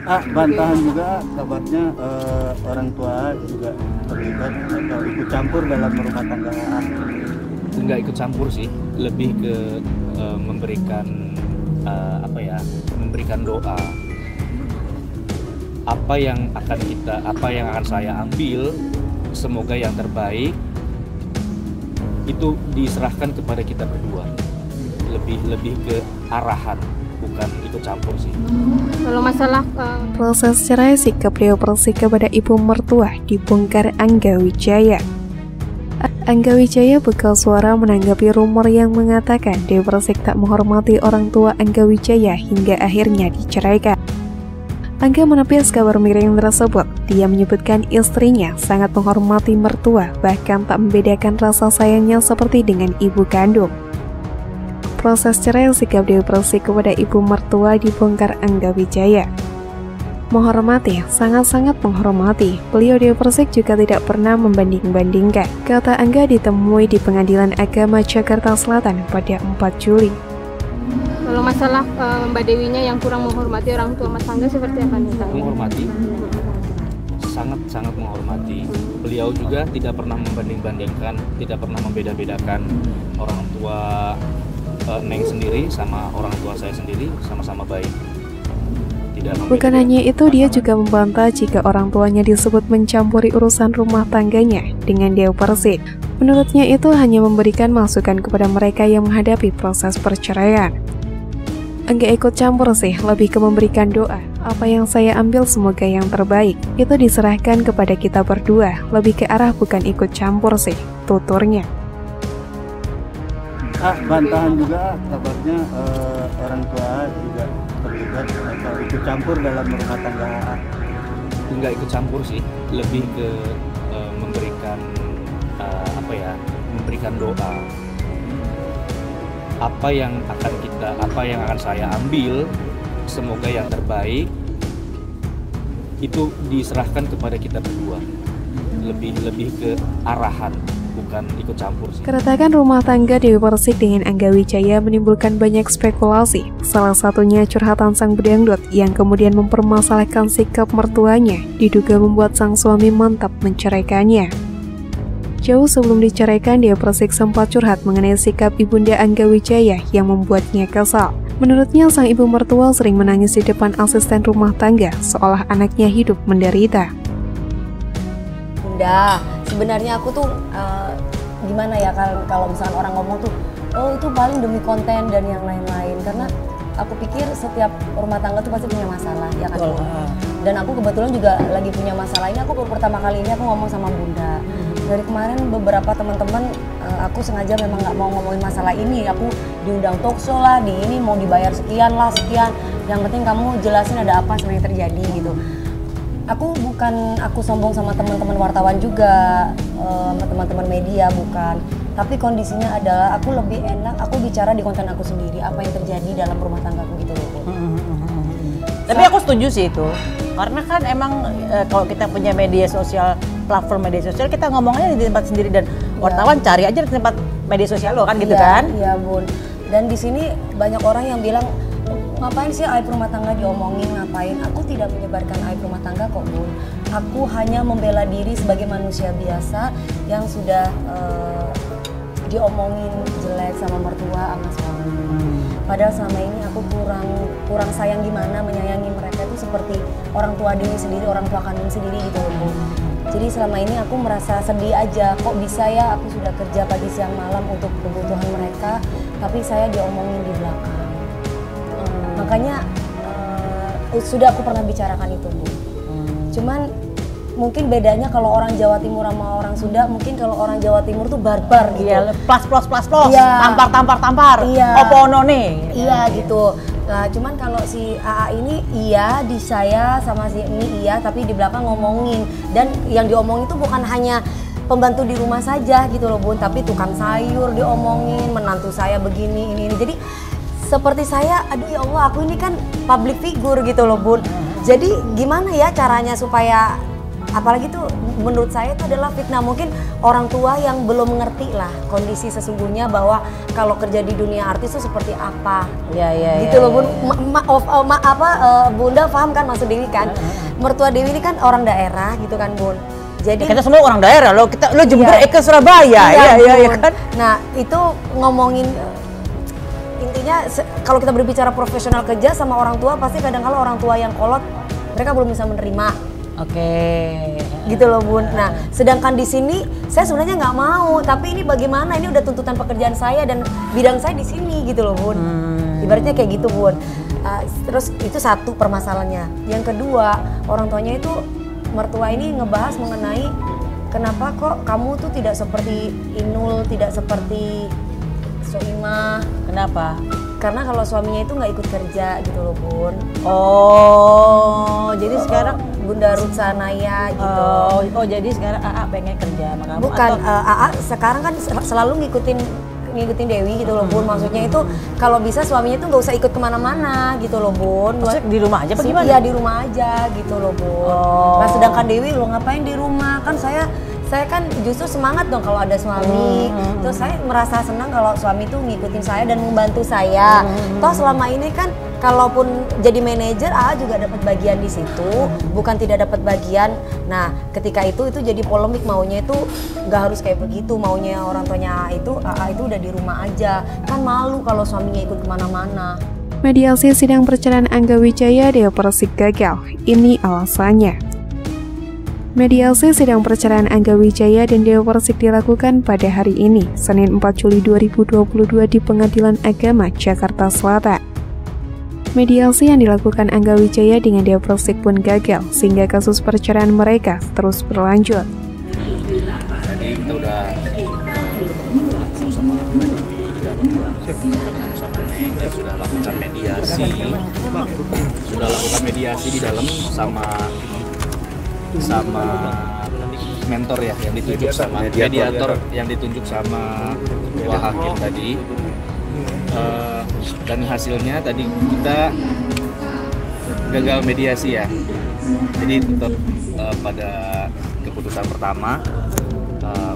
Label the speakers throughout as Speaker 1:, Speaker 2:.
Speaker 1: Bantahan juga kabarnya orang tua juga terlibat atau ikut campur dalam rumah tangga AA.
Speaker 2: Nggak ikut campur sih, lebih ke memberikan memberikan doa. Apa yang akan saya ambil, semoga yang terbaik itu diserahkan kepada kita berdua. Lebih ke arahan, bukan ikut campur sih.
Speaker 3: Kalau masalah
Speaker 4: Proses cerai sikap Dewa Persik kepada ibu mertua dibongkar Angga Wijaya. Angga Wijaya bekal suara menanggapi rumor yang mengatakan Dewa Persik tak menghormati orang tua Angga Wijaya hingga akhirnya diceraikan. Angga menepis kabar miring tersebut. Dia menyebutkan istrinya sangat menghormati mertua, bahkan tak membedakan rasa sayangnya seperti dengan ibu kandung. Proses cerai sikap Dewa Persik kepada ibu mertua dibongkar Angga Wijaya. Menghormati, sangat-sangat menghormati. Beliau Dewa Persik juga tidak pernah membanding-bandingkan, kata Angga ditemui di Pengadilan Agama Jakarta Selatan pada 4 Juli.
Speaker 3: kalau masalah Mbak Dewinya yang kurang menghormati orang tua Mas Angga seperti apa nih?
Speaker 2: Menghormati, sangat-sangat menghormati. Beliau juga tidak pernah membanding-bandingkan, tidak pernah membeda-bedakan orang tua Neng sendiri sama orang tua saya sendiri, sama-sama baik.
Speaker 4: Bukan hanya itu, dia juga membantah jika orang tuanya disebut mencampuri urusan rumah tangganya dengan Dewa Persik. Menurutnya itu hanya memberikan masukan kepada mereka yang menghadapi proses perceraian. Enggak ikut campur sih, lebih ke memberikan doa. Apa yang saya ambil semoga yang terbaik. Itu diserahkan kepada kita berdua, lebih ke arah bukan ikut campur sih, tuturnya.
Speaker 1: Bantahan juga kabarnya orang tua juga terlibat atau ikut campur dalam rumah tangga AA.
Speaker 2: Nggak ikut campur sih, lebih ke memberikan memberikan doa. Apa yang akan saya ambil, semoga yang terbaik itu diserahkan kepada kita berdua. Lebih ke arahan, bukan ikut campur sih.
Speaker 4: Keretakan rumah tangga Dewa Persik dengan Angga Wijaya menimbulkan banyak spekulasi. Salah satunya curhatan sang bedangdut yang kemudian mempermasalahkan sikap mertuanya, diduga membuat sang suami mantap menceraikannya. Jauh sebelum diceraikan, Dewa Persik sempat curhat mengenai sikap ibunda Angga Wijaya yang membuatnya kesal. Menurutnya, sang ibu mertua sering menangis di depan asisten rumah tangga, seolah anaknya hidup menderita.
Speaker 5: Bunda, sebenarnya aku tuh gimana ya kalau misalkan orang ngomong tuh, oh itu paling demi konten dan yang lain-lain, karena aku pikir setiap rumah tangga tuh pasti punya masalah, ya kan? Dan aku kebetulan juga lagi punya masalah ini. Aku pertama kali ini aku ngomong sama Bunda. Dari kemarin beberapa teman-teman aku sengaja memang nggak mau ngomongin masalah ini. Aku diundang talkshow lah, di ini mau dibayar sekian lah sekian. Yang penting kamu jelasin ada apa sebenarnya terjadi gitu. Aku sombong sama teman-teman wartawan juga, sama teman-teman media, bukan. Tapi kondisinya adalah aku lebih enak aku bicara di konten aku sendiri, apa yang terjadi dalam rumah tanggaku gitu loh.
Speaker 6: Tapi aku setuju sih itu, karena kan emang kalau kita punya media sosial, platform media sosial, kita ngomongnya di tempat sendiri dan wartawan cari aja di tempat media sosial lo kan gitu kan?
Speaker 5: Iya Bun. Dan di sini banyak orang yang bilang, ngapain sih aib rumah tangga diomongin, ngapain? Aku tidak menyebarkan aib rumah tangga kok Bun. Aku hanya membela diri sebagai manusia biasa yang sudah diomongin jelek sama mertua sama suami. Padahal selama ini aku kurang sayang gimana menyayangi mereka itu seperti orang tua diri sendiri, orang tua kandung sendiri gitu loh Bun. Jadi selama ini aku merasa sedih aja, kok bisa ya aku sudah kerja pagi siang malam untuk kebutuhan mereka, tapi saya diomongin di belakang. Makanya sudah aku pernah bicarakan itu Bu. Cuman mungkin bedanya kalau orang Jawa Timur sama orang Sunda, mungkin kalau orang Jawa Timur tuh barbar gitu.
Speaker 6: Iya, plus,
Speaker 5: Iya.
Speaker 6: tampar.
Speaker 5: Iya.
Speaker 6: Opo none.
Speaker 5: Iya gitu. Nah cuman kalau si AA ini iya di saya sama si ini iya, tapi di belakang ngomongin. Dan yang diomongin itu bukan hanya pembantu di rumah saja gitu loh Bun, tapi tukang sayur diomongin, menantu saya begini ini. Jadi seperti saya, aduh ya Allah aku ini kan public figure gitu loh Bun. Jadi gimana ya caranya supaya apalagi tuh menurut saya itu adalah fitnah. Mungkin orang tua yang belum mengerti lah kondisi sesungguhnya bahwa kalau kerja di dunia artis itu seperti apa. Gitu loh Bun. Bunda paham kan maksud Dewi kan? Mertua Dewi ini kan orang daerah gitu kan Bun. Jadi
Speaker 6: kita semua orang daerah lo, lo Jember, Eka Surabaya, iya kan.
Speaker 5: Nah itu ngomongin intinya kalau kita berbicara profesional kerja sama orang tua, pasti kadang-kala orang tua yang kolot mereka belum bisa menerima. Gitu loh Bun. Nah sedangkan di sini saya sebenarnya nggak mau, tapi ini bagaimana, ini udah tuntutan pekerjaan saya dan bidang saya di sini gitu loh Bun. Ibaratnya kayak gitu Bun. Terus itu satu permasalahannya. Yang kedua, orang tuanya itu, mertua ini ngebahas mengenai kenapa kok kamu tuh tidak seperti Inul, tidak seperti Soimah.
Speaker 6: Kenapa?
Speaker 5: Karena kalau suaminya itu nggak ikut kerja gitu loh Bun.
Speaker 6: Jadi sekarang
Speaker 5: Bunda Ruth Sanaya gitu.
Speaker 6: Jadi sekarang AA pengen kerja sama kamu?
Speaker 5: Bukan, AA sekarang kan selalu ngikutin Dewi gitu loh Bun. Maksudnya itu kalau bisa suaminya tuh nggak usah ikut kemana-mana gitu loh Bun.
Speaker 6: Maksudnya di rumah aja bagaimana?
Speaker 5: Iya di rumah aja gitu loh Bun. Nah sedangkan Dewi lo ngapain di rumah? Kan saya kan justru semangat dong kalau ada suami. Terus saya merasa senang kalau suami tuh ngikutin saya dan membantu saya. Toh selama ini kan kalaupun jadi manajer, AA juga dapat bagian di situ, bukan tidak dapat bagian. Nah ketika itu jadi polemik, maunya itu nggak harus kayak begitu, maunya orang tuanya AA itu udah di rumah aja. Kan malu kalau suaminya ikut kemana-mana.
Speaker 4: Mediasi sidang perceraian Angga Wijaya Dewa Persik gagal. Ini alasannya. Mediasi sidang perceraian Angga Wijaya dan Dewa Persik dilakukan pada hari ini, Senin 4 Juli 2022 di Pengadilan Agama Jakarta Selatan. Mediasi yang dilakukan Angga Wijaya dengan Dewa Persik pun gagal, sehingga kasus perceraian mereka terus berlanjut.
Speaker 2: Jadi kita udah sudah lakukan mediasi di dalam sama mentor ya yang ditunjuk sama mediator yang ditunjuk sama ketua hakim tadi. Dan hasilnya tadi kita gagal mediasi ya. Jadi tetap pada keputusan pertama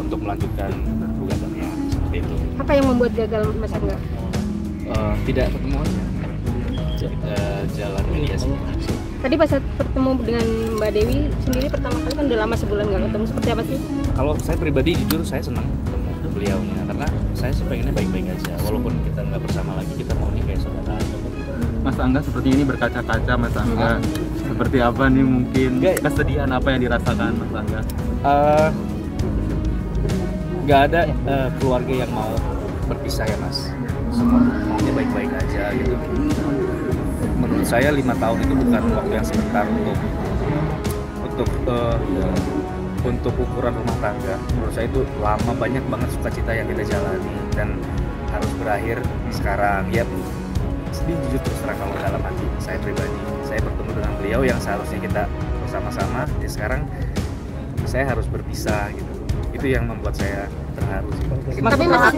Speaker 2: untuk melanjutkan gugatannya seperti itu.
Speaker 3: Apa yang membuat gagal Mas Angga?
Speaker 2: Tidak ketemu aja jalan mediasinya.
Speaker 3: Tadi pas saat bertemu dengan Mbak Dewi sendiri pertama kali kan udah lama sebulan nggak ketemu, seperti apa sih?
Speaker 2: Kalau saya pribadi jujur saya senang ketemu beliaunya karena saya sih pengennya baik-baik aja, walaupun kita nggak bersama lagi, kita mau nih kayak saudara.
Speaker 1: Mas Angga seperti ini berkaca-kaca Mas Angga. Seperti apa nih mungkin kesedihan apa yang dirasakan Mas Angga?
Speaker 2: Nggak ada keluarga yang mau berpisah ya Mas. Semua maunya baik-baik aja gitu. Menurut saya 5 tahun itu bukan waktu yang sebentar untuk ukuran rumah tangga. Menurut saya itu lama, banyak banget sukacita yang kita jalani dan harus berakhir sekarang. Ya sedih jujur terus terang kalau dalam hati saya pribadi. Saya bertemu dengan beliau yang seharusnya kita bersama-sama, ya sekarang saya harus berpisah gitu. Itu yang membuat saya terharu sih.
Speaker 3: Tapi Mas